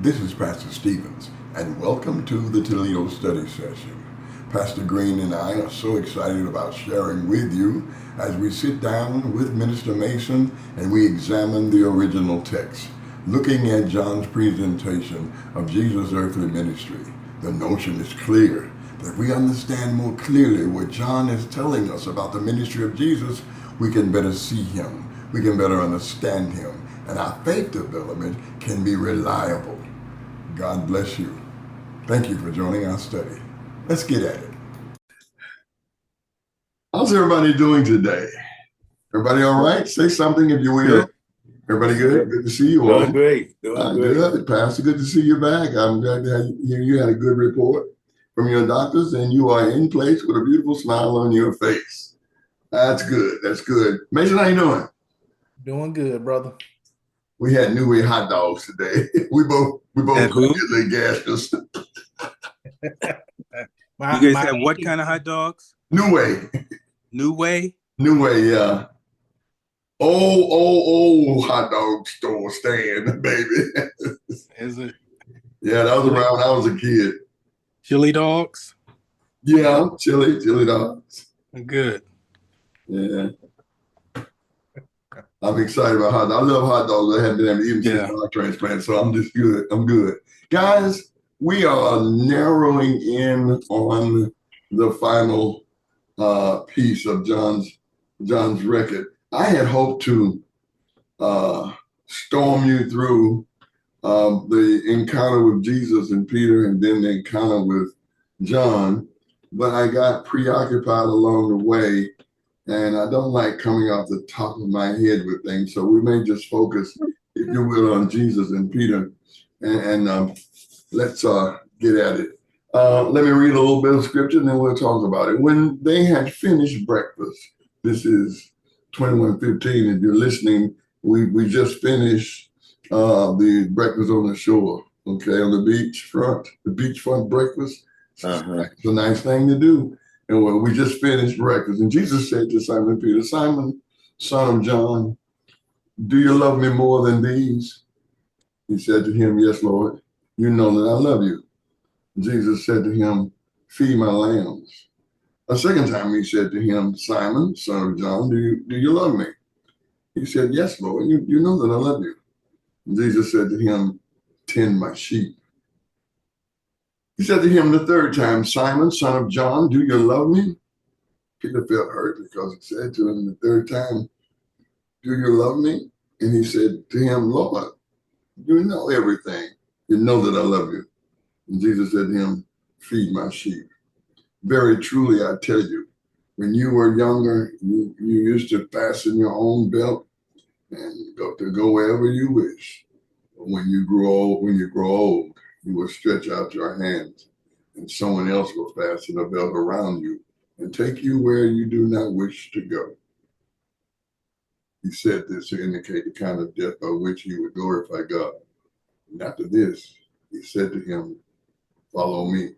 This is Pastor Stevens, and welcome to the Toledo study session. Pastor Green and I are so excited about sharing with you as we sit down with Minister Mason and we examine the original text, looking at John's presentation of Jesus' earthly ministry. The notion is clear that we understand more clearly what John is telling us about the ministry of Jesus. We can better see him, we can better understand him, and our faith development can be reliable. God bless you. Thank you for joining our study. Let's get at it. How's everybody doing today? Everybody all right? Say something if you will. Good. Everybody good? Good to see you all. Doing great. Doing great. Good. Pastor, good to see you back. I'm glad to hear you had a good report from your doctors and you are in place with a beautiful smile on your face. That's good. That's good. Mason, how you doing? Doing good, brother. We had New Way hot dogs today. We both immediately gassed us. You guys have what kind of hot dogs? New Way. New Way? New Way, yeah. Old hot dog store stand, baby. Is it? Yeah, that was around when I was a kid. Chili dogs? Yeah, chili dogs. Good. Yeah. I'm excited about hot dogs. I love hot dogs. I haven't been able to eat them since my transplant, so I'm just good. I'm good. Guys, we are narrowing in on the final piece of John's record. I had hoped to storm you through the encounter with Jesus and Peter and then the encounter with John, but I got preoccupied along the way. And I don't like coming off the top of my head with things. So we may just focus, if you will, on Jesus and Peter. And let's get at it. Let me read a little bit of scripture and then we'll talk about it. When they had finished breakfast, this is 21:15. If you're listening, we just finished the breakfast on the shore, okay, on the beachfront breakfast. It's a nice thing to do. And we just finished breakfast. And Jesus said to Simon Peter, Simon, son of John, do you love me more than these? He said to him, yes, Lord, you know that I love you. Jesus said to him, feed my lambs. A second time he said to him, Simon, son of John, do you love me? He said, yes, Lord, you know that I love you. Jesus said to him, tend my sheep. He said to him the third time, Simon, son of John, do you love me? Peter felt hurt because he said to him the third time, do you love me? And he said to him, Lord, you know everything. You know that I love you. And Jesus said to him, feed my sheep. Very truly, I tell you, when you were younger, you used to fasten your own belt and go wherever you wish. But when you grow old, you will stretch out your hands and someone else will fasten a belt around you and take you where you do not wish to go. He said this to indicate the kind of death by which he would glorify God. And after this, he said to him, follow me.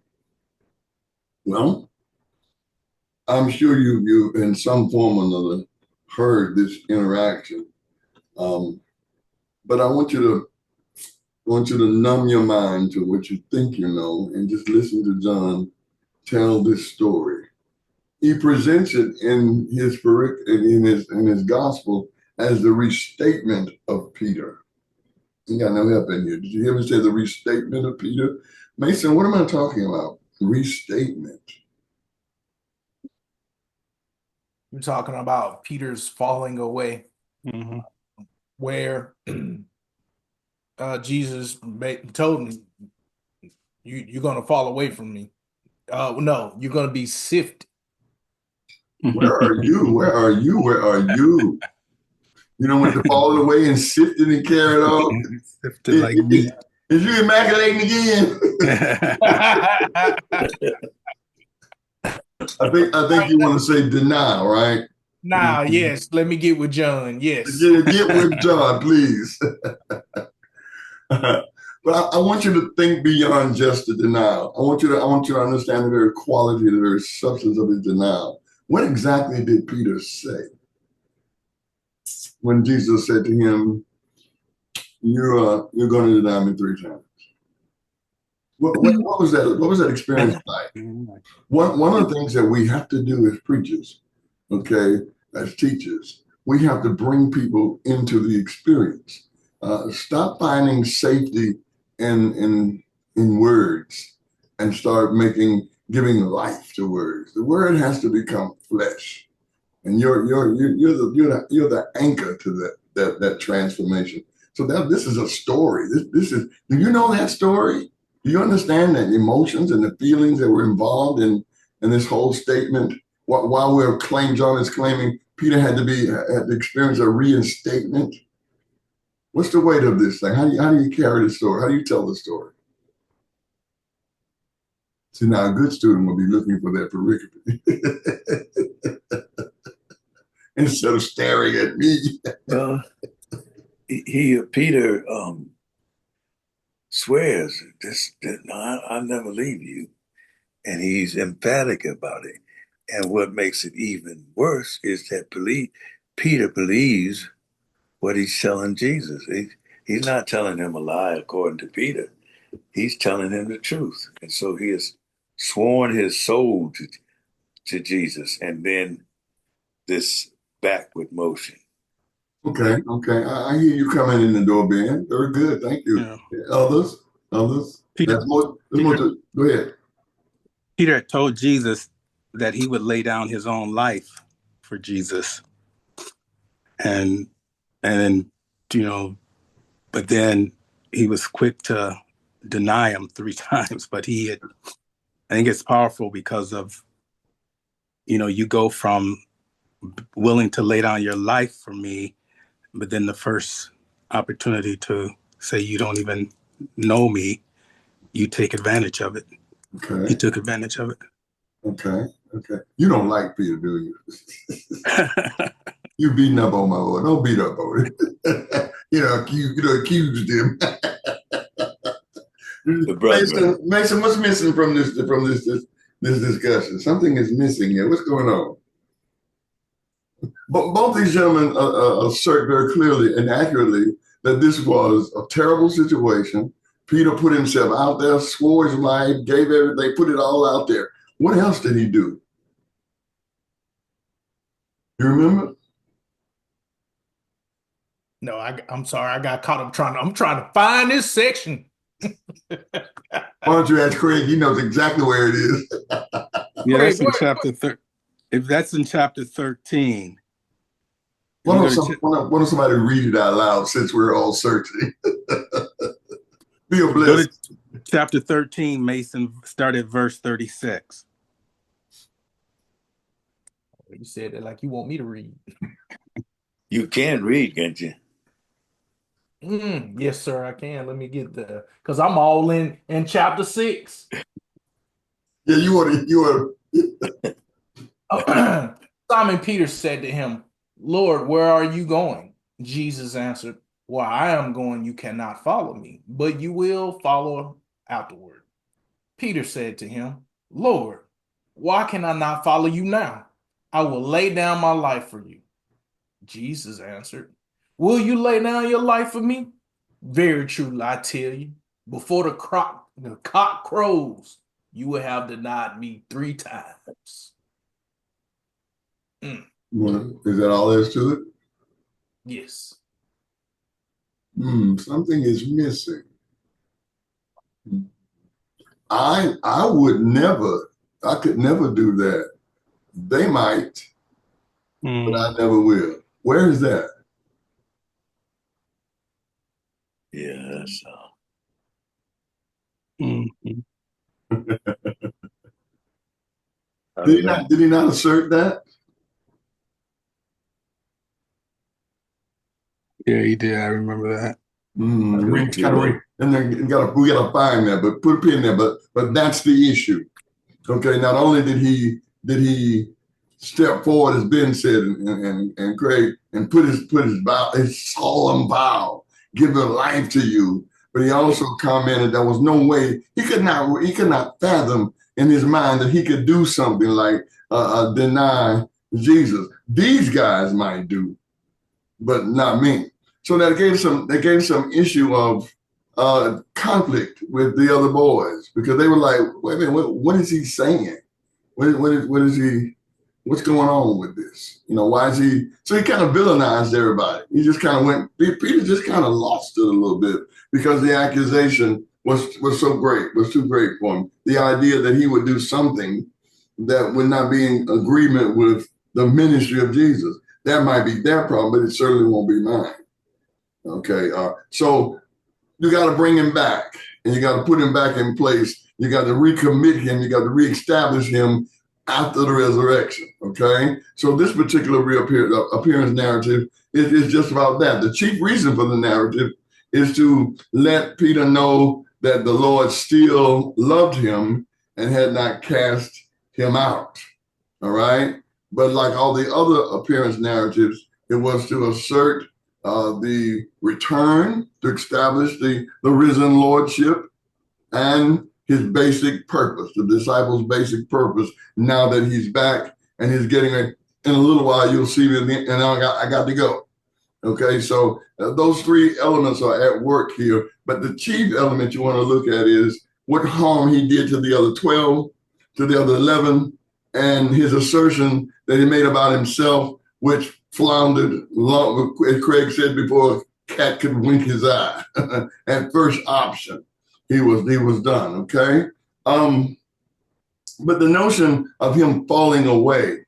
Well, I'm sure you in some form or another heard this interaction. But I want you to numb your mind to what you think you know and just listen to John tell this story. He presents it in his gospel as the restatement of Peter. You got no help in here. Did you hear me say the restatement of Peter? Mason, what am I talking about? Restatement. You're talking about Peter's falling away, where Jesus told him, you're going to fall away from me. No, you're going to be sifted. Where are you? Where are you? Where are you? You know, when to fall away and sifted and carried off. Sifted like meat. Is you immaculating again? I think you want to say denial, right? Nah, yes. Let me get with John. Yes. Get with John, please. But I want you to think beyond just the denial. I want you to understand the very quality, the very substance of his denial. What exactly did Peter say when Jesus said to him, "You're going to deny me 3 times"? What was that? What was that experience like? One of the things that we have to do as preachers, okay, as teachers, we have to bring people into the experience. Stop finding safety in words and start giving life to words. The word has to become flesh, and you're the anchor to that transformation. So this is a story. This is. Do you know that story? Do you understand the emotions and the feelings that were involved in this whole statement? While John is claiming Peter had to experience a reinstatement. What's the weight of this thing? How do you carry the story? How do you tell the story? See, now a good student will be looking for that pericope instead of staring at me. Well, Peter swears I'll never leave you, and he's emphatic about it. And what makes it even worse is that Peter believes what he's telling Jesus. He's not telling him a lie according to Peter. He's telling him the truth. And so he has sworn his soul to Jesus, and then this backward motion. Okay. I hear you coming in the door, Ben. Very good. Thank you. Yeah. Others. Peter, Go ahead. Peter told Jesus that he would lay down his own life for Jesus. And then, but then he was quick to deny him 3 times. But I think it's powerful because of, you go from willing to lay down your life for me, but then the first opportunity to say you don't even know me, you take advantage of it. Okay. He took advantage of it. Okay. You don't like Peter, do you? You beating up on my boy. Don't beat up on him. Accused him. Mason, what's missing from this discussion? Something is missing here. What's going on? Both these gentlemen assert very clearly and accurately that this was a terrible situation. Peter put himself out there, swore his life, gave everything, put it all out there. What else did he do? You remember? No, I'm sorry. I got caught up I'm trying to find this section. Why don't you ask Craig? He knows exactly where it is. Yeah, that's in chapter 13. If that's in chapter 13. Why don't somebody read it out loud since we're all searching? Be a blessing. Go to chapter 13, Mason, start at verse 36. You said it like you want me to read. You can read, can't you? Yes, sir, I can. Let me get there. Because I'm all in chapter 6. Yeah, you want to. Simon Peter said to him, Lord, where are you going? Jesus answered, where I am going, you cannot follow me, but you will follow afterward. Peter said to him, Lord, why can I not follow you now? I will lay down my life for you. Jesus answered, will you lay down your life for me? Very truly, I tell you, before the cock crows, you will have denied me 3 times. Is that all there is to it? Yes. Something is missing. I could never do that. They might, but I never will. Where is that? Yes. Did he not assert that? Yeah, he did. I remember that. And then we gotta find that, but put a pin there. But that's the issue. Okay. Not only did he step forward, as Ben said, and Craig, and put his solemn vow, give their life to you. But he also commented there was no way he could not fathom in his mind that he could do something like deny Jesus. These guys might do, but not me. So that gave some issue of conflict with the other boys because they were like, wait a minute, what is he saying? What is he? What's going on with this? You know, why is he? So he kind of villainized everybody. He just kind of went. Peter just kind of lost it a little bit because the accusation was so great, was too great for him. The idea that he would do something that would not be in agreement with the ministry of Jesus. That might be their problem, but it certainly won't be mine. Okay, so you got to bring him back, and you got to put him back in place. You got to recommit him. You got to reestablish him after the resurrection. Okay, so this particular appearance narrative is just about that. The chief reason for the narrative is to let Peter know that the Lord still loved him and had not cast him out. All right, but like all the other appearance narratives, it was to assert the return, to establish the risen lordship and his basic purpose, the disciples' basic purpose. Now that he's back and he's getting in a little while, you'll see me, and I got to go. Okay, so those three elements are at work here. But the chief element you want to look at is what harm he did to the other 12, to the other 11, and his assertion that he made about himself, which floundered long, as Craig said before, cat could wink his eye. At first option, he was done. Okay, but the notion of him falling away,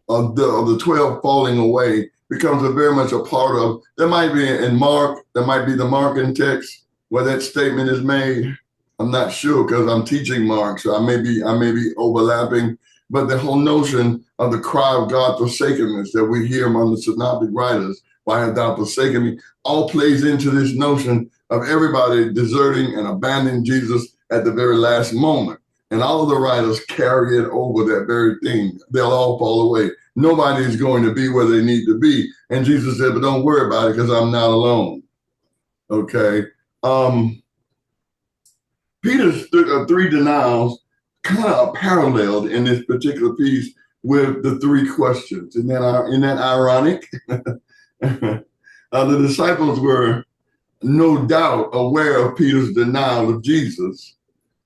of the 12 falling away, becomes very much a part of. That might be in Mark. That might be the Markan text where that statement is made. I'm not sure because I'm teaching Mark, so I may be overlapping. But the whole notion of the cry of God forsakenness that we hear among the synoptic writers, why have thou forsaken me, all plays into this notion of everybody deserting and abandoning Jesus at the very last moment. And all of the writers carry it over that very thing. They'll all fall away. Nobody is going to be where they need to be. And Jesus said, but don't worry about it because I'm not alone. Okay. Peter's three denials kind of paralleled in this particular piece with the three questions. Isn't that ironic? The disciples were no doubt aware of Peter's denial of Jesus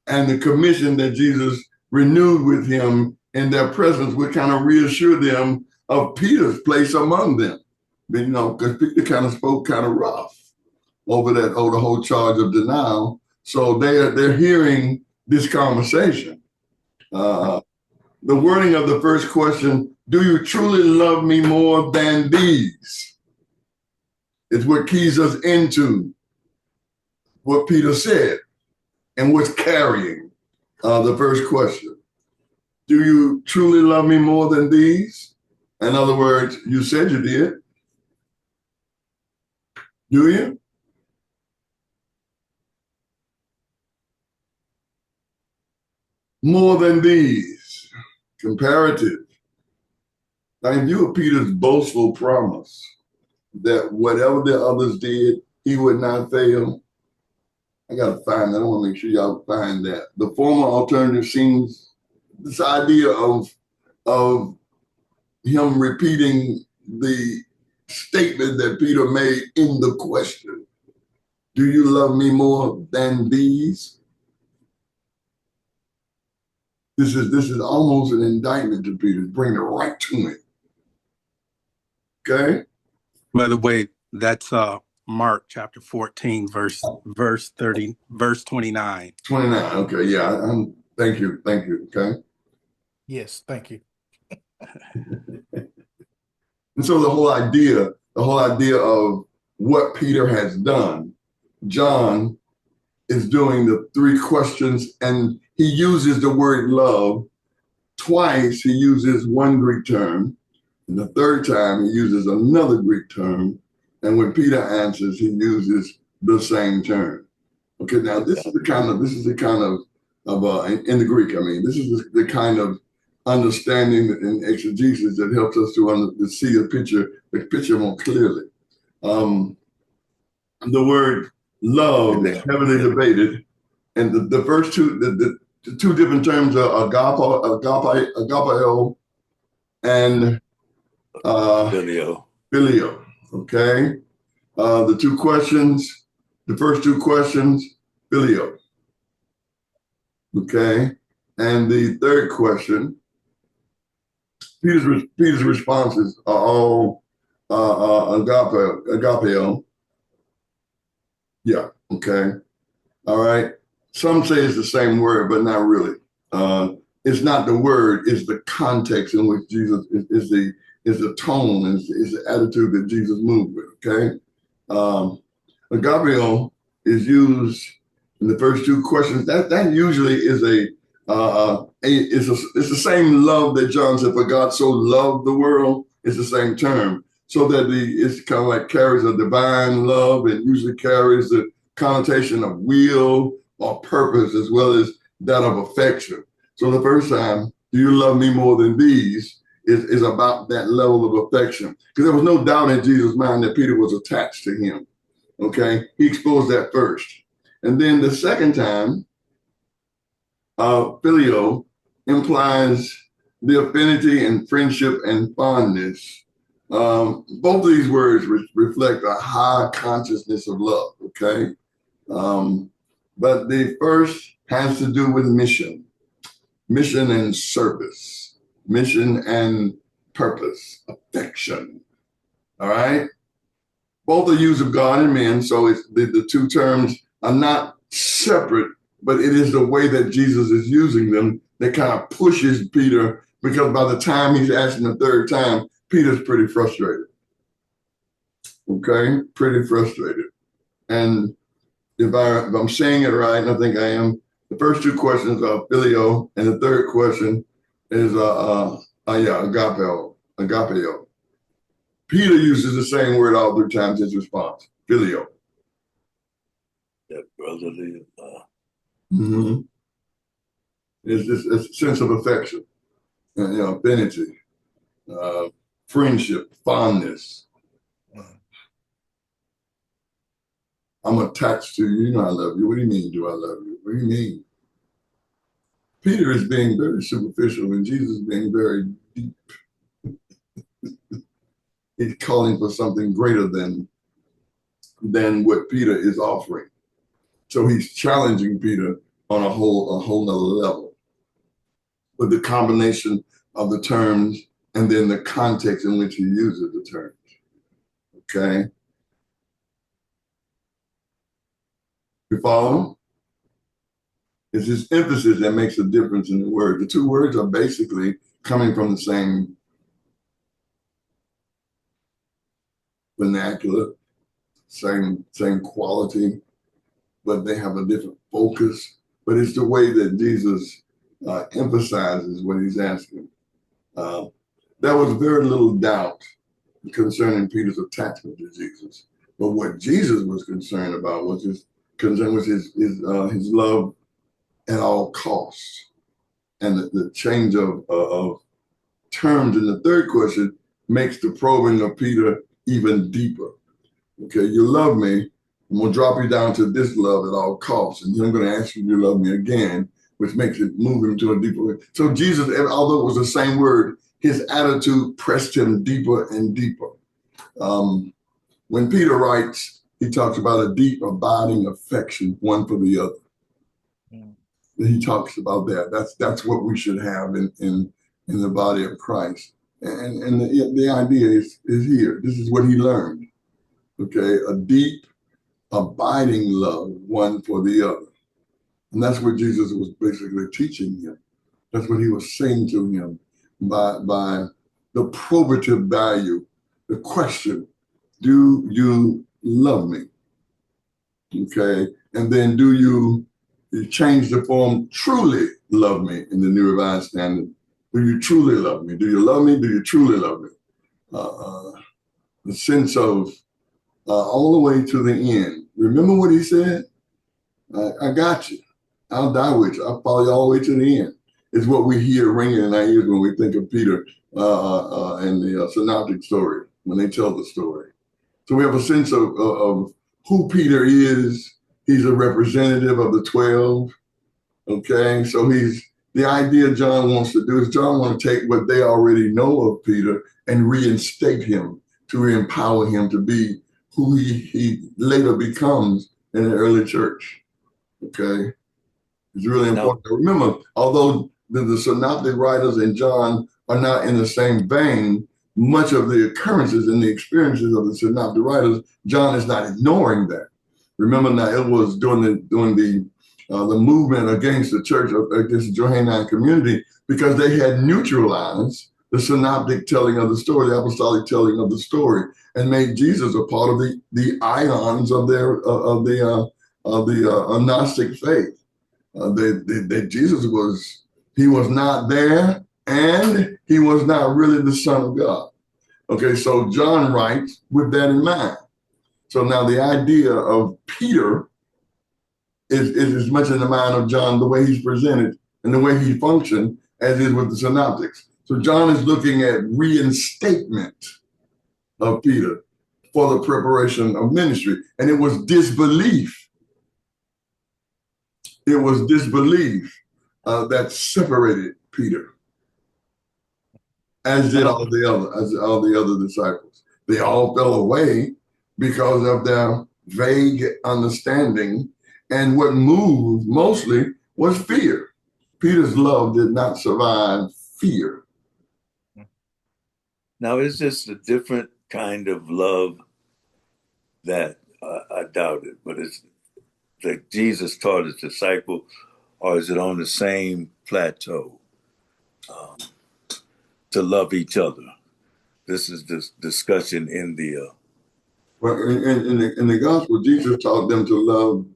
and the commission that Jesus renewed with him in their presence would kind of reassure them of Peter's place among them. You know, because Peter kind of spoke kind of rough over the whole charge of denial. So they're hearing this conversation. The wording of the first question, do you truly love me more than these? Is what keys us into what Peter said and what's carrying the first question. Do you truly love me more than these? In other words, you said you did. Do you? More than these. Comparative. Now, in view of Peter's boastful promise that whatever the others did, he would not fail. I got to find that. I want to make sure y'all find that. The former alternative seems this idea of him repeating the statement that Peter made in the question. Do you love me more than these? This is almost an indictment to Peter, bring it right to me. Okay? By the way, that's Mark chapter 14, verse 30, verse 29. 29. Okay, yeah. Thank you. Okay. Yes, thank you. And so the whole idea of what Peter has done, John is doing the three questions, and he uses the word love twice. He uses one Greek term, and the third time he uses another Greek term. And when Peter answers, he uses the same term. Okay, now this is the kind of in the Greek. I mean, this is the kind of understanding and exegesis that helps us to see the picture more clearly. The word love is heavily debated, and the first two, the two different terms are agapeo, and Filio. filio. Okay, the two questions The first two questions, filio. Okay. And the third question, Peter's responses are all agapeo. Yeah. Okay. All right. Some say it's the same word, but not really. It's not the word; it's the context in which Jesus is the tone, is the attitude that Jesus moved with. Okay. Agapeo is used in the first two questions. That usually is it's the same love that John said, "For God so loved the world." It's the same term, so that it's kind of like carries a divine love and usually carries the connotation of will or purpose as well as that of affection. So the first time, "Do you love me more than these?" is about that level of affection, because there was no doubt in Jesus' mind that Peter was attached to him. Okay, he exposed that first. And then the second time, filio implies the affinity and friendship and fondness. Both of these words reflect a high consciousness of love, okay? But the first has to do with mission and service, mission and purpose, affection, all right? Both are used of God and men, so it's the two terms are not separate, but it is the way that Jesus is using them that kind of pushes Peter, because by the time he's asking the third time, Peter's pretty frustrated. Okay, pretty frustrated. And if I'm saying it right, and I think I am, the first two questions are filio, and the third question is agapeo. Peter uses the same word all three times in his response, filio. That brotherly. Mm-hmm. It's just a sense of affection, affinity, friendship, fondness. I'm attached to you. You know I love you. What do you mean, do I love you? What do you mean? Peter is being very superficial and Jesus is being very deep. He's calling for something greater than what Peter is offering. So he's challenging Peter on a whole nother level with the combination of the terms and then the context in which he uses the terms. Okay. You follow? It's his emphasis that makes a difference in the word. The two words are basically coming from the same vernacular, same quality, but they have a different focus. But it's the way that Jesus emphasizes what he's asking. There was very little doubt concerning Peter's attachment to Jesus. But what Jesus was concerned about was his love at all costs. And the change of terms in the third question makes the probing of Peter even deeper. Okay, you love me. I'm going to drop you down to this love at all costs. And then I'm going to ask you to love me again, which makes it move him to a deeper way. So Jesus, although it was the same word, his attitude pressed him deeper and deeper. When Peter writes, he talks about a deep, abiding affection, one for the other. He talks about that. That's what we should have in the body of Christ. And the idea is here. This is what he learned. Okay, a deep, abiding love, one for the other. And that's what Jesus was basically teaching him. That's what he was saying to him by the probative value, the question, do you love me? Okay, and then do you change the form, truly love me in the New Revised Standard? Do you truly love me? Do you love me? Do you truly love me? The sense of all the way to the end. Remember what he said? I got you. I'll die with you. I'll follow you all the way to the end. Is what we hear ringing in our ears when we think of Peter and the synoptic story, when they tell the story. So we have a sense of who Peter is. He's a representative of the 12. Okay, so the idea John wants to do is John wants to take what they already know of Peter and reinstate him, to empower him to be who he later becomes in the early church. Okay, it's really important. Now, remember, although the synoptic writers and John are not in the same vein, much of the occurrences and the experiences of the synoptic writers, John is not ignoring that. Remember now, it was during the movement against the church, against the Johannine community, because they had neutralized the synoptic telling of the story, the apostolic telling of the story, and made Jesus a part of the ions of the Gnostic faith. That Jesus was not there, and he was not really the Son of God. Okay, so John writes with that in mind. So now the idea of Peter is as much in the mind of John, the way he's presented and the way he functioned, as is with the synoptics. So John is looking at reinstatement of Peter for the preparation of ministry. And it was disbelief. It was disbelief that separated Peter, as did all the other disciples. They all fell away because of their vague understanding, and what moved mostly was fear. Peter's love did not survive fear. Now, it's just a different kind of love that I doubt it, but it's that Jesus taught his disciples, or is it on the same plateau to love each other? This is this discussion in the. Well, in the gospel, Jesus taught them to love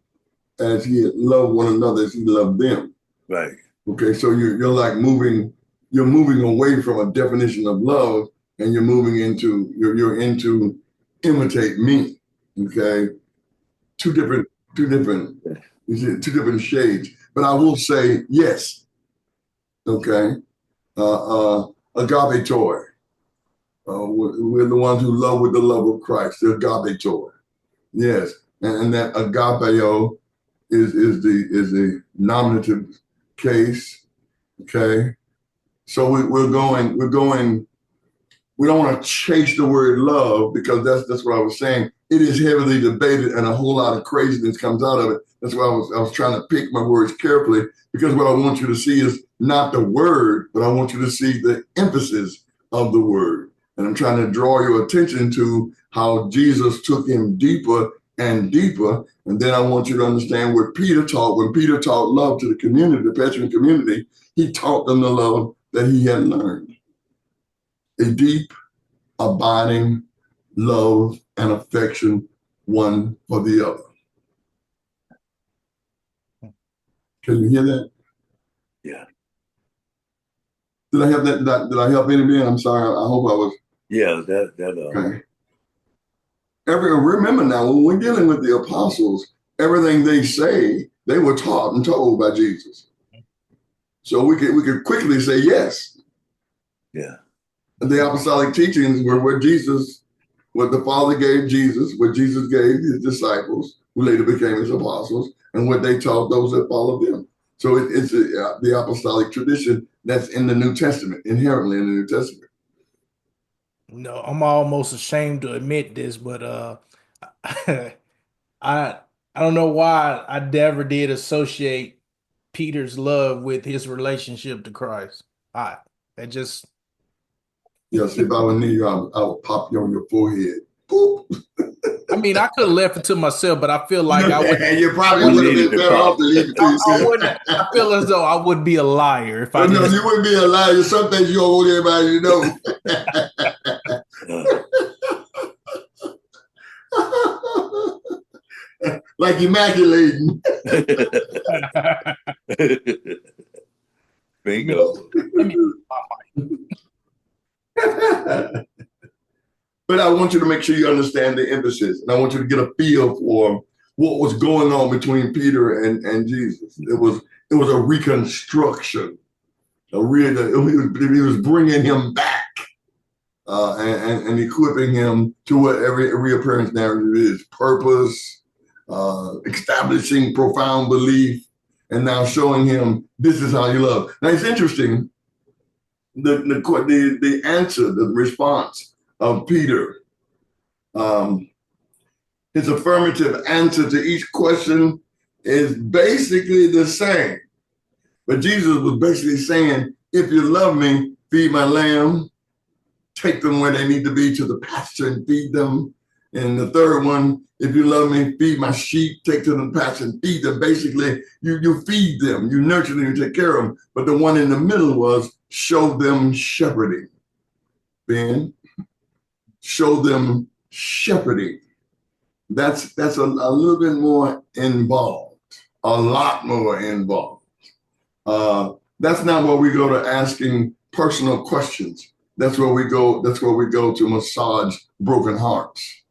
as he had loved one another, as he loved them. Right. Okay, so you're like moving away from a definition of love, and you're moving into you're into imitate me. Okay, two different shades. But I will say yes. Okay, agape toy. We're the ones who love with the love of Christ. The agape toy. Yes, and that agapeo is the nominative case. Okay, so we're going. We don't want to chase the word love, because that's what I was saying. It is heavily debated, and a whole lot of craziness comes out of it. That's why I was trying to pick my words carefully, because what I want you to see is not the word, but I want you to see the emphasis of the word. And I'm trying to draw your attention to how Jesus took him deeper and deeper. And then I want you to understand what Peter taught. When Peter taught love to the community, the Petrian community, he taught them the love that he had learned. A deep, abiding love and affection one for the other. Can you hear that? Yeah. Did I help that? Did I help anybody? I'm sorry. I hope I was. Yeah, that. Okay. Remember now, when we're dealing with the apostles, everything they say, they were taught and told by Jesus. So we could quickly say yes. Yeah. The apostolic teachings were what the Father gave Jesus, what Jesus gave his disciples, who later became his apostles, and what they taught those that followed them. So it's the apostolic tradition that's in the New Testament, inherently in the New Testament. No, I'm almost ashamed to admit this, but I don't know why I never did associate Peter's love with his relationship to Christ. That just. Yeah, see, if I were near you, I would pop you on your forehead. Boop. I mean, I could have left it to myself, but I feel like I would. You probably would have been better off to leave it to yourself. I feel as though I would be a liar if I No, didn't. you wouldn't be a liar. Some things you don't want everybody to know. Like immaculating. Bingo. But I want you to make sure you understand the emphasis, and I want you to get a feel for what was going on between Peter and Jesus. It was a reconstruction. He was bringing him back and equipping him to what every reappearance narrative is: purpose, establishing profound belief, and now showing him this is how you love. Now it's interesting. The answer, the response of Peter His affirmative answer to each question is basically the same. But Jesus was basically saying, if you love me, feed my lamb, take them where they need to be to the pasture and feed them. And the third one, if you love me, feed my sheep, take to the pasture and feed them. Basically, you feed them, you nurture them, you take care of them. But the one in the middle was show them shepherding. Ben, show them shepherding. That's a little bit more involved, a lot more involved. That's not where we go to asking personal questions. That's where we go. That's where we go to massage broken hearts.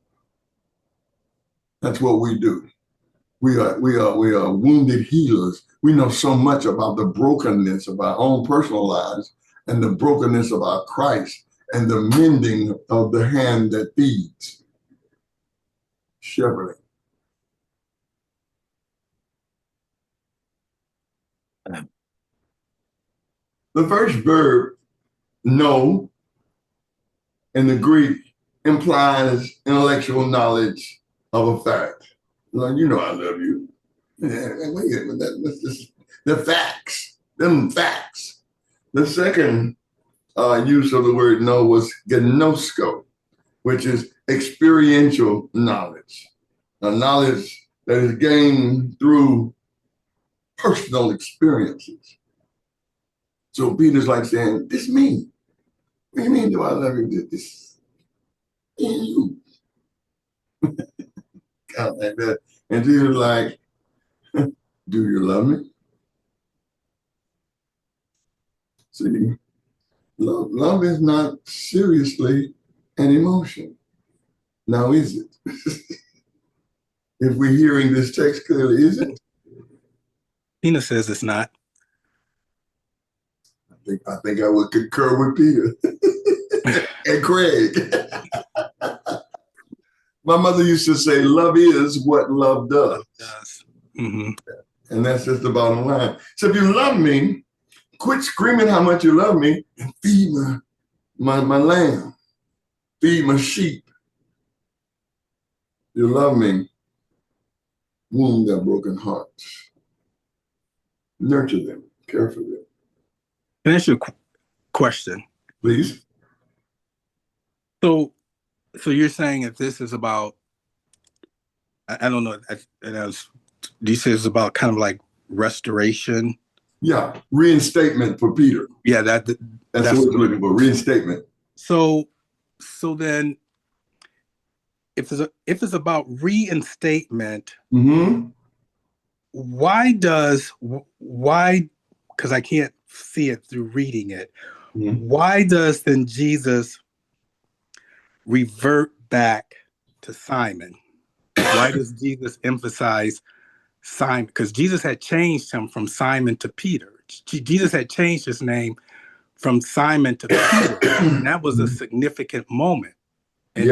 That's what we do. We are wounded healers. We know so much about the brokenness of our own personal lives and the brokenness of our Christ and the mending of the hand that feeds. Shepherding. The first verb, know, in the Greek implies intellectual knowledge of a fact. Like, you know I love you. Wait a minute, the facts, them facts. The second use of the word know was gnosko, which is experiential knowledge, a knowledge that is gained through personal experiences. So Peter's like saying, this me. What do you mean do I love you? This in you. Kind of like that. And Jesus like, do you love me? See, love is not seriously an emotion. Now is it? If we're hearing this text clearly, is it? Tina says it's not. I think I would concur with Peter and Craig. My mother used to say, love is what love does. Mm-hmm. And that's just the bottom line. So if you love me, quit screaming how much you love me and feed my lamb, feed my sheep. You love me, wound their broken hearts. Nurture them, care for them. Can I ask you a question? Please. So you're saying if this is about, I don't know, do you say it's about kind of like restoration? Yeah, reinstatement for Peter. Yeah, that's what we're looking for, reinstatement. So then, if it's about reinstatement, mm-hmm. why? Because I can't see it through reading it. Mm-hmm. Why does then Jesus revert back to Simon? Why does Jesus emphasize Simon? Because Jesus had changed him from Simon to Peter. Jesus had changed his name from Simon to Peter, and that was a significant moment in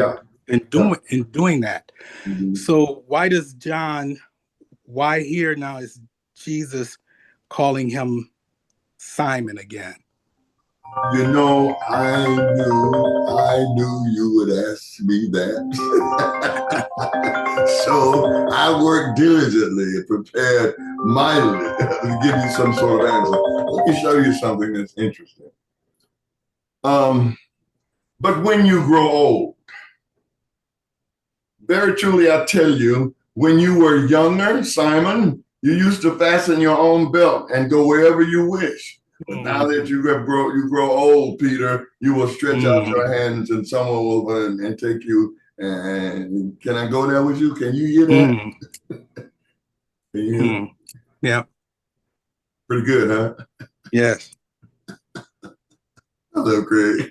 doing that. Mm-hmm. So why does John? Why here now is Jesus calling him Simon again? You know, I knew you would ask me that. So I worked diligently and prepared mightily to give you some sort of answer. Let me show you something that's interesting. But when you grow old, very truly I tell you, when you were younger, Simon, you used to fasten your own belt and go wherever you wish. But now that you grow old, Peter, you will stretch out your hands and someone will and take you. And can I go there with you? Can you hear that? Can you hear that? Yeah. Pretty good, huh? Yes. Hello, Craig.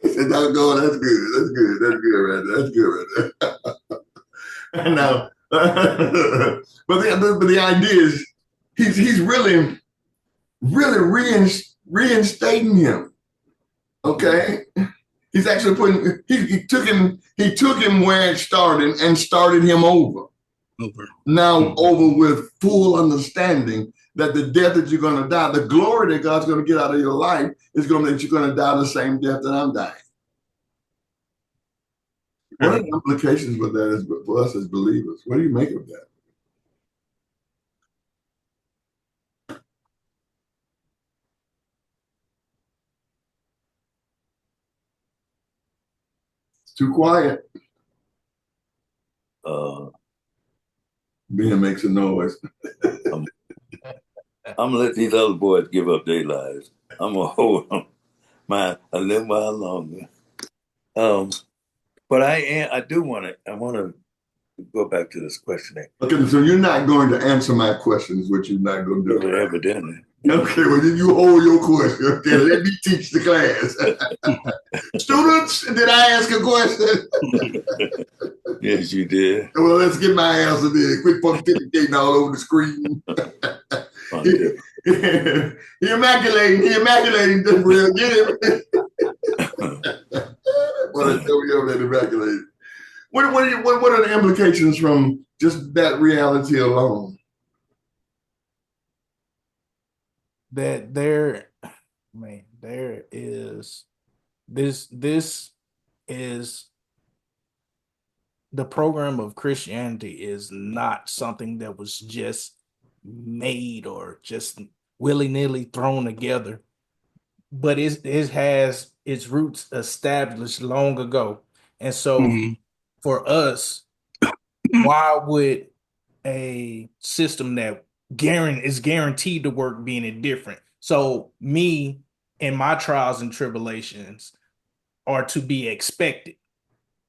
He said, "Doggone, that's good. That's good. That's good right there. That's good right there." Now, but the idea is he's really reinstating him. Okay, he's actually putting he took him where it started and started him over. Now over with full understanding that the death that you're going to die, the glory that God's going to get out of your life is going to that you're going to die the same death that I'm dying. What are Right. the implications for that for us as believers? What do you make of that? It's too quiet. Ben makes a noise. I'm gonna let these other boys give up their lives. I'm gonna hold on a little while longer. But I do I want to go back to this questioning. Okay, so you're not going to answer my questions, what you're not going to do. Well, evidently. Okay, well, then you hold your question. Okay, let me teach the class. Students, did I ask a question? Yes, you did. Well, let's get my answer then. Quit pontificating all over the screen. He immaculating this real. Get him. Well, I tell you that immaculated. What are the implications from just that reality alone? That there is this is the program of Christianity is not something that was just made or just willy-nilly thrown together, but it has its roots established long ago. And so for us, why would a system that is guaranteed to work being indifferent? So me and my trials and tribulations are to be expected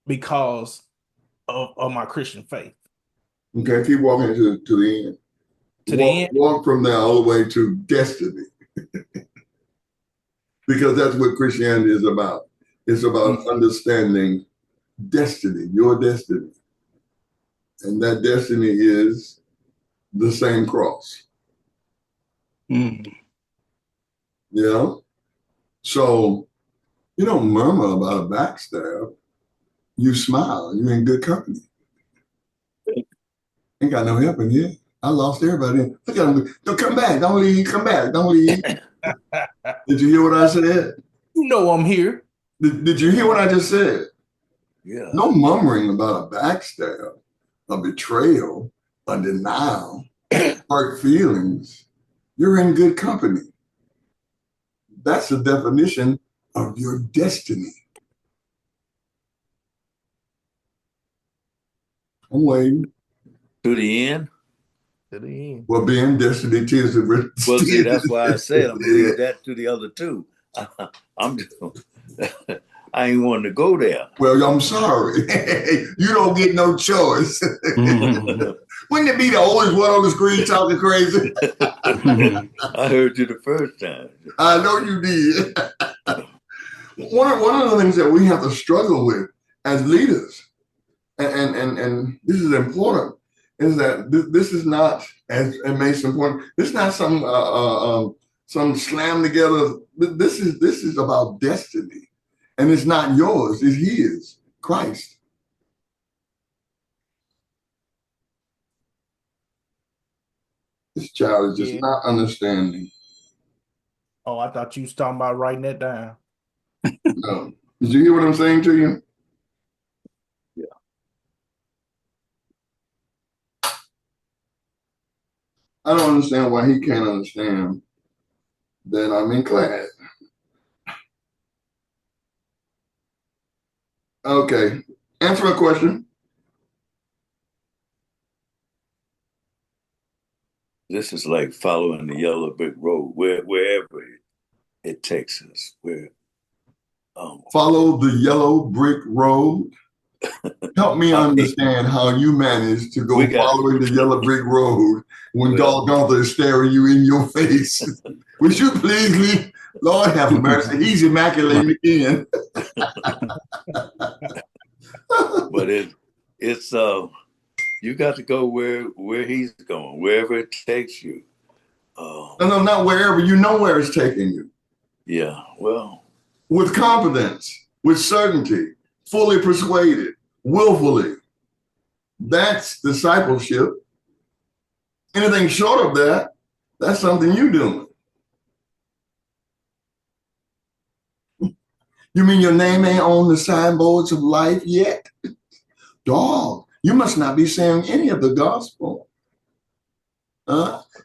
because of my Christian faith. Okay, keep walking to the end. Walk from there all the way to destiny. Because that's what Christianity is about. It's about understanding destiny, your destiny. And that destiny is the same cross. You know? So you don't murmur about a backstab. You smile. You're in good company. Ain't got no help in here. I lost everybody. Look at them. Don't come back. Don't leave. Come back. Don't leave. Did you hear what I said? You know I'm here. Did you hear what I just said? Yeah. No murmuring about a backstab, a betrayal, a denial, hurt feelings. You're in good company. That's the definition of your destiny. I'm waiting. To the end? To the end. Well, being destiny tears the Well, see, that's why I said I'm gonna leave that to the other two. I ain't wanting to go there. Well, I'm sorry. You don't get no choice. Wouldn't it be the oldest one on the screen talking crazy? I heard you the first time. I know you did. One of the things that we have to struggle with as leaders, and this is important, is that this is not, as it makes important, this is not some slam together. This is about destiny. And it's not yours, it's his, Christ. This child is just not understanding. Oh, I thought you was talking about writing that down. No. Did you hear what I'm saying to you? Yeah. I don't understand why he can't understand that I'm in class. Okay. Answer my question. This is like following the yellow brick road, wherever it takes us. Follow the yellow brick road. Help me understand how you manage to go following the yellow brick road when Golgotha is staring you in your face. Would you please leave? Lord have mercy. He's immaculating again. But it's you got to go where he's going, wherever it takes you. No, not wherever. You know where it's taking you. Yeah, well. With confidence, with certainty, fully persuaded, willfully. That's discipleship. Anything short of that, that's something you're doing. You mean your name ain't on the signboards of life yet? Dog, you must not be saying any of the gospel.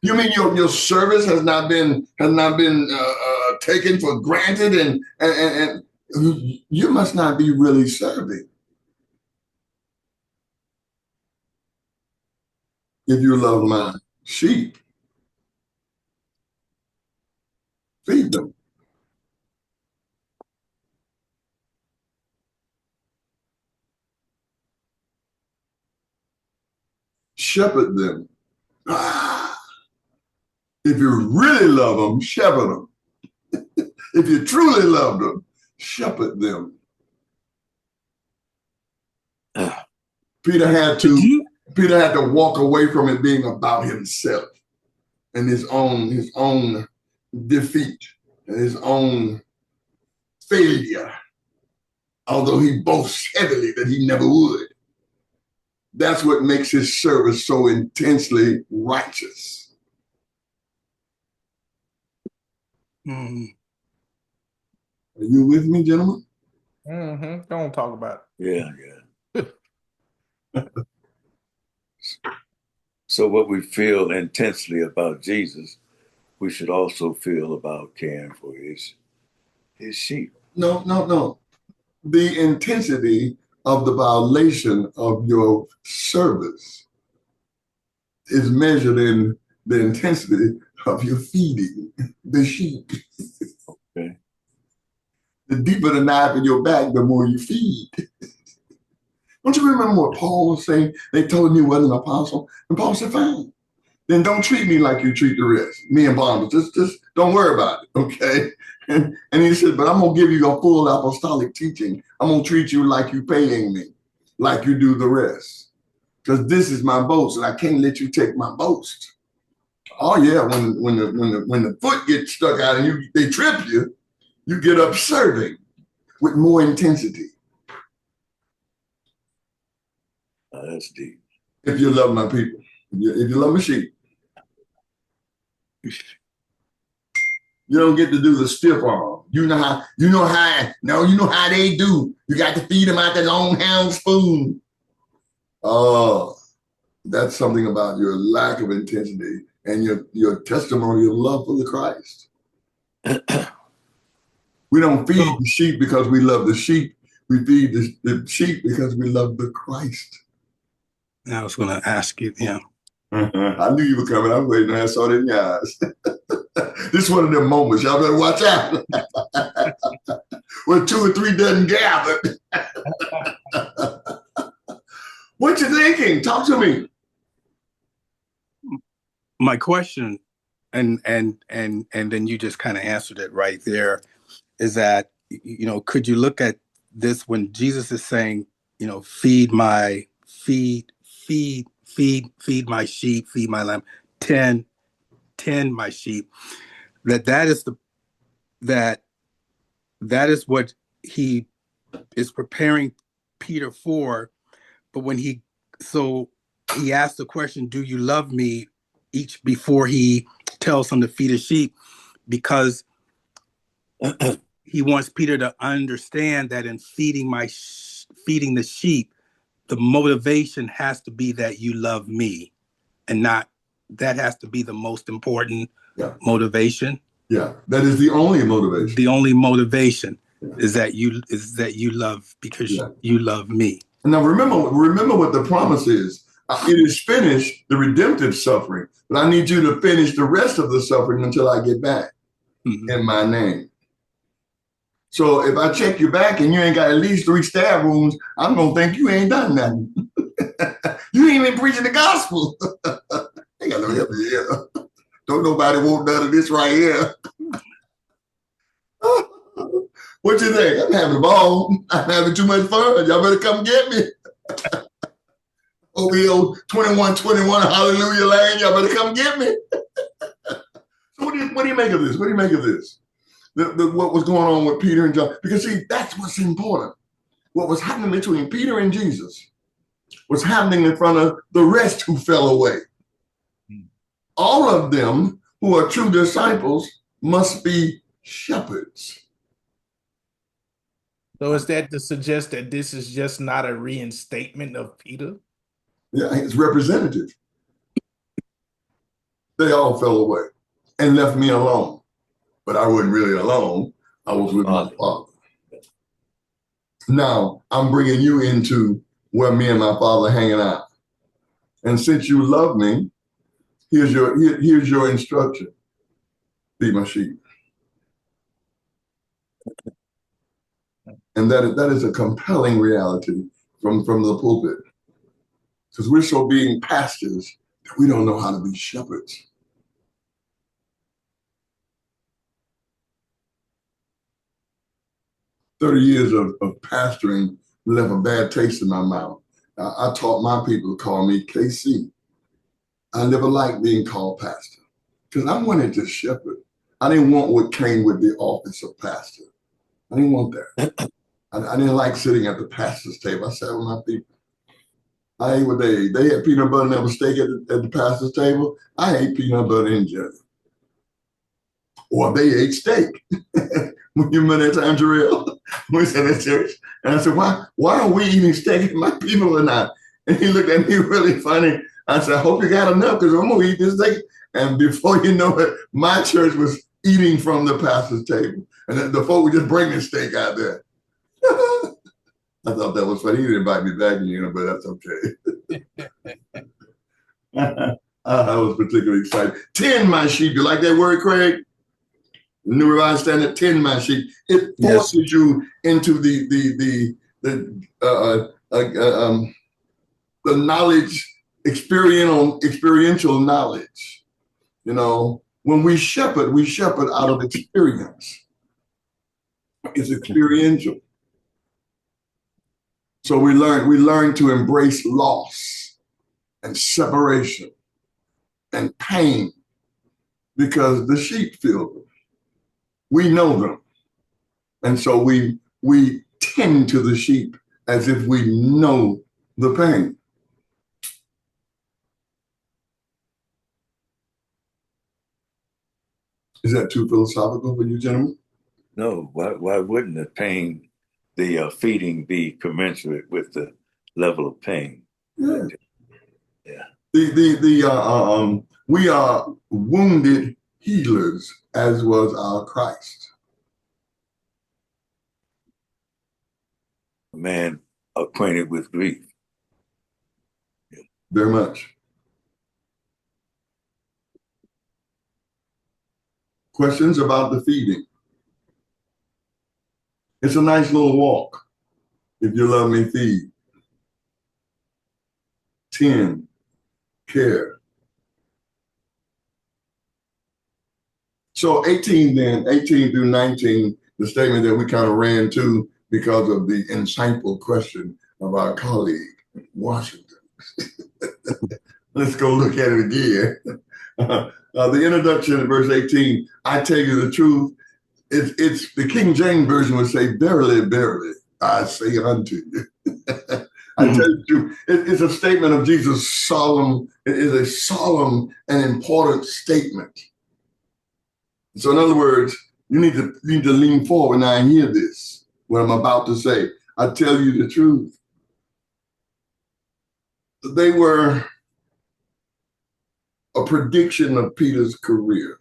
You mean your service has not been taken for granted, and you must not be really serving if you love my sheep. Feed them. Shepherd them. If you really love them, shepherd them. If you truly love them, shepherd them. Peter had to walk away from it being about himself and his own defeat and his own failure, although he boasts heavily that he never would. That's what makes his service so intensely righteous. Mm. Are you with me, gentlemen? Mm-hmm. Don't talk about it. Yeah, yeah. So what we feel intensely about Jesus, we should also feel about caring for his sheep. No. The intensity of the violation of your service is measured in the intensity of your feeding the sheep. Okay. The deeper the knife in your back, the more you feed. Don't you remember what Paul was saying? They told him he wasn't an apostle. And Paul said, fine. Then don't treat me like you treat the rest. Me and Barnabas, just don't worry about it, okay? And he said, but I'm going to give you a full apostolic teaching. I'm going to treat you like you paying me, like you do the rest. Because this is my boast, and I can't let you take my boast. Oh yeah, when the foot gets stuck out and they trip you, you get up serving with more intensity. That's deep. If you love my people, if you love my sheep, you don't get to do the stiff arm. You know how they do. You got to feed them out the long hand spoon. Oh, that's something about your lack of intensity and your testimony of love for the Christ. We don't feed the sheep because we love the sheep. We feed the sheep because we love the Christ. I was going to ask you, yeah. I knew you were coming. I was waiting. I saw it in your eyes. This is one of them moments. Y'all better watch out. Where 2 or 3 doesn't gather. What you thinking? Talk to me. My question, and then you just kind of answered it right there, is that, could you look at this when Jesus is saying, feed my sheep, feed my lamb, tend my sheep, that is what he is preparing Peter for. But when he asked the question, do you love me, before he tells him to feed his sheep, because he wants Peter to understand that in feeding the sheep, the motivation has to be that you love me, and not that has to be the most important motivation. Yeah, that is the only motivation. The only motivation is that you love, because you love me. Now remember what the promise is. It is finished, the redemptive suffering, but I need you to finish the rest of the suffering until I get back in my name. So if I check your back and you ain't got at least 3 stab wounds, I'm going to think you ain't done nothing. You ain't even preaching the gospel. Ain't got no help here. Don't nobody want none of this right here. What you think? I'm having a ball. I'm having too much fun. Y'all better come get me. OBO 2121 Hallelujah Lane. Y'all better come get me. So what do you make of this? What do you make of this? What was going on with Peter and John? Because see, that's what's important. What was happening between Peter and Jesus was happening in front of the rest who fell away. All of them who are true disciples must be shepherds. So is that to suggest that this is just not a reinstatement of Peter? Yeah, his representative. They all fell away and left me alone. But I wasn't really alone. I was with my Father. Now I'm bringing you into where me and my Father hanging out. And since you love me, here's your instruction: feed my sheep. And that is a compelling reality from the pulpit, because we're so being pastors that we don't know how to be shepherds. "30 years of pastoring left a bad taste in my mouth. I taught my people to call me KC. I never liked being called pastor because I wanted to shepherd. I didn't want what came with the office of pastor. I didn't want that. I didn't like sitting at the pastor's table. I sat with my people. I ate what they ate. They had peanut butter and apple steak at the pastor's table. I ate peanut butter and jelly. Or they ate steak. When you remember that time, Jarrell? We said at church. And I said, why are we eating steak and my people are not? And he looked at me really funny. I said, I hope you got enough because I'm going to eat this steak. And before you know it, my church was eating from the pastor's table. And the folk would just bring the steak out there. I thought that was funny. He didn't invite me back, but that's okay. I was particularly excited. Tend my sheep. You like that word, Craig? New Revised Standard, tend my sheep. It forces you into the knowledge, experiential knowledge. When we shepherd out of experience. It's experiential. So we learn to embrace loss and separation and pain because the sheep feel them. We know them. And so we tend to the sheep as if we know the pain. Is that too philosophical for you, gentlemen? No, why wouldn't the feeding be commensurate with the level of pain? Yeah. Yeah. We are wounded healers, as was our Christ. A man acquainted with grief. Yeah. Very much. Questions about the feeding? It's a nice little walk. If you love me, feed. Tend, care. So 18 through 19, the statement that we kind of ran to because of the insightful question of our colleague, Washington. Let's go look at it again. The introduction in verse 18, I tell you the truth, it's the King James Version would say, verily, verily, I say unto you. I tell you the truth. It's a statement of Jesus' solemn, it is a solemn and important statement. So in other words, you need to lean forward now and hear this, what I'm about to say. I tell you the truth. They were a prediction of Peter's career,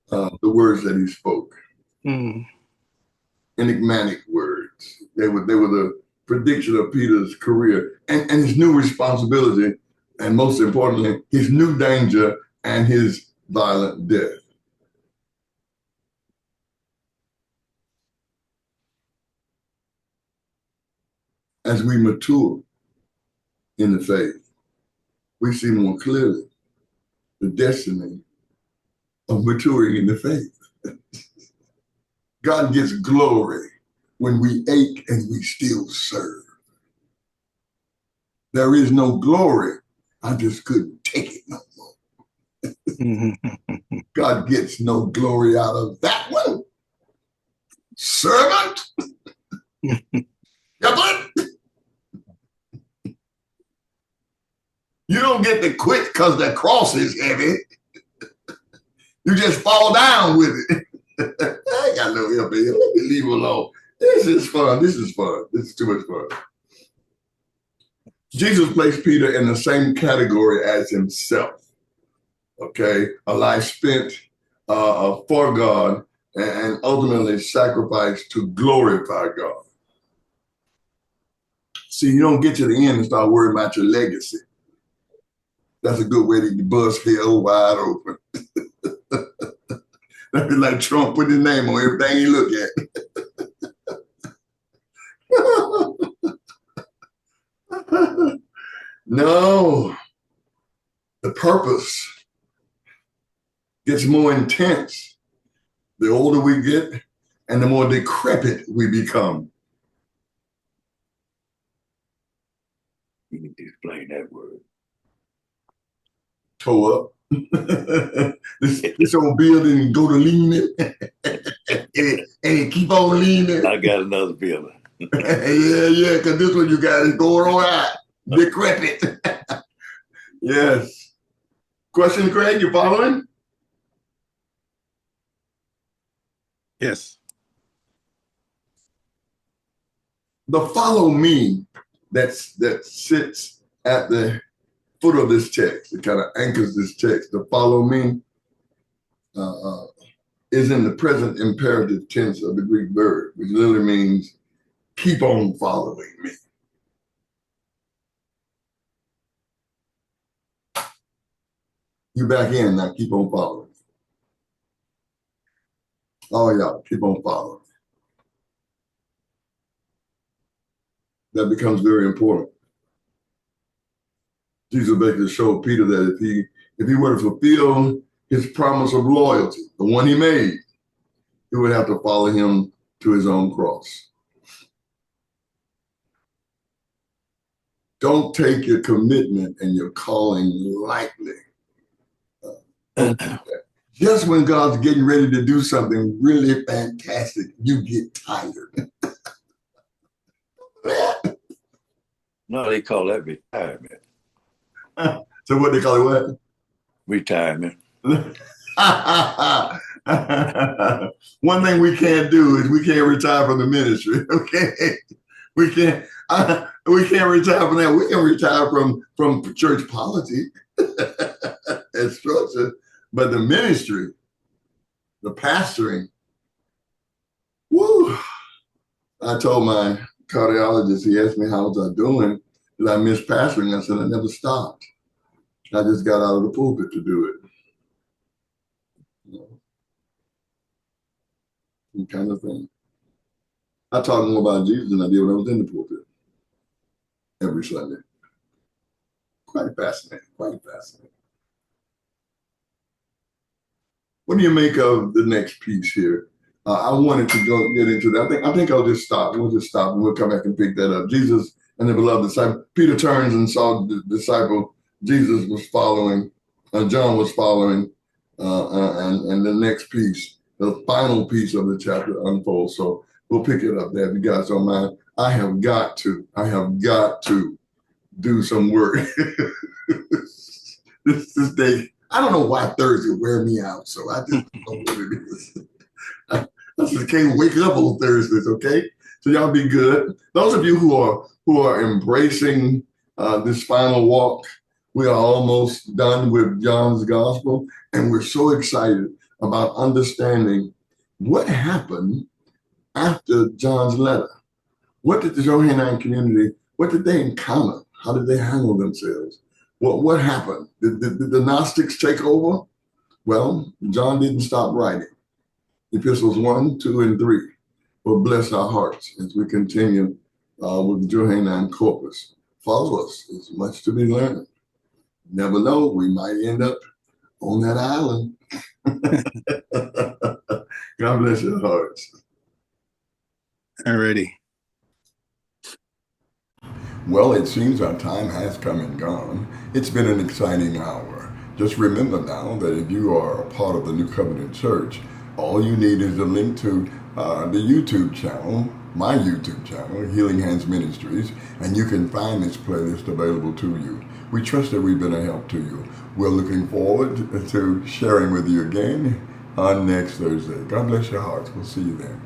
the words that he spoke. Enigmatic words. They were the prediction of Peter's career and his new responsibility, and most importantly, his new danger and his violent death. As we mature in the faith, we see more clearly the destiny of maturing in the faith. God gets glory when we ache and we still serve. There is no glory. I just couldn't take it no more. God gets no glory out of that one. Servant. You don't get to quit because the cross is heavy. You just fall down with it. I ain't got no help here. Let me leave him alone. This is fun. This is fun. This is too much fun. Jesus placed Peter in the same category as himself. Okay, a life spent for God and ultimately sacrificed to glorify God. See, you don't get to the end and start worrying about your legacy. That's a good way to bust hell wide open. That'd be like Trump put his name on everything he look at. No, the purpose gets more intense the older we get and the more decrepit we become. You need to explain that word. Toe up. this old building go to leaning and keep on leaning. I got another building. yeah, because this one you got is going on out. Decrepit. Yes. Question, Craig, you following? Yes. The follow me that sits at the foot of this text, it kind of anchors this text. The follow me is in the present imperative tense of the Greek verb, which literally means keep on following me. You back in now, keep on following. Oh, y'all, keep on following. That becomes very important. Jesus basically showed Peter that if he were to fulfill his promise of loyalty, the one he made, he would have to follow him to his own cross. Don't take your commitment and your calling lightly. Just when God's getting ready to do something really fantastic, you get tired. No, they call that retirement. So what they call it what? Retirement. One thing we can't do is we can't retire from the ministry. Okay, we can't retire from that. We can retire from church polity and structure, but the ministry, the pastoring. Woo! I told my cardiologist. He asked me how was I doing. Did I miss pastoring? I said I never stopped. I just got out of the pulpit to do it. Kind of thing. I talk more about Jesus than I did when I was in the pulpit every Sunday. Quite fascinating. Quite fascinating. What do you make of the next piece here? I wanted to get into that. I think I'll just stop. We'll just stop and we'll come back and pick that up. Jesus and the beloved disciple. Peter turns and saw the disciple Jesus was following, John was following, and the next piece, the final piece of the chapter unfolds. So we'll pick it up there if you guys don't mind. I have got to do some work. this day, I don't know why Thursday wear me out, so I just don't know what it is. I just can't wake up on Thursdays, okay? So y'all be good. Those of you who are embracing this final walk, we are almost done with John's gospel, and we're so excited about understanding what happened after John's letter. What did the Johannine community, what did they encounter? How did they handle themselves? What happened? Did the Gnostics take over? Well, John didn't stop writing. Epistles 1, 2, and 3 will bless our hearts as we continue with the Johannine corpus. Follow us. There's much to be learned. Never know, we might end up on that island. God bless your hearts. Alrighty. Well, it seems our time has come and gone. It's been an exciting hour. Just remember now that if you are a part of the New Covenant Church, all you need is a link to the YouTube channel, my YouTube channel, Healing Hands Ministries, and you can find this playlist available to you. We trust that we've been a help to you. We're looking forward to sharing with you again on next Thursday. God bless your hearts. We'll see you then.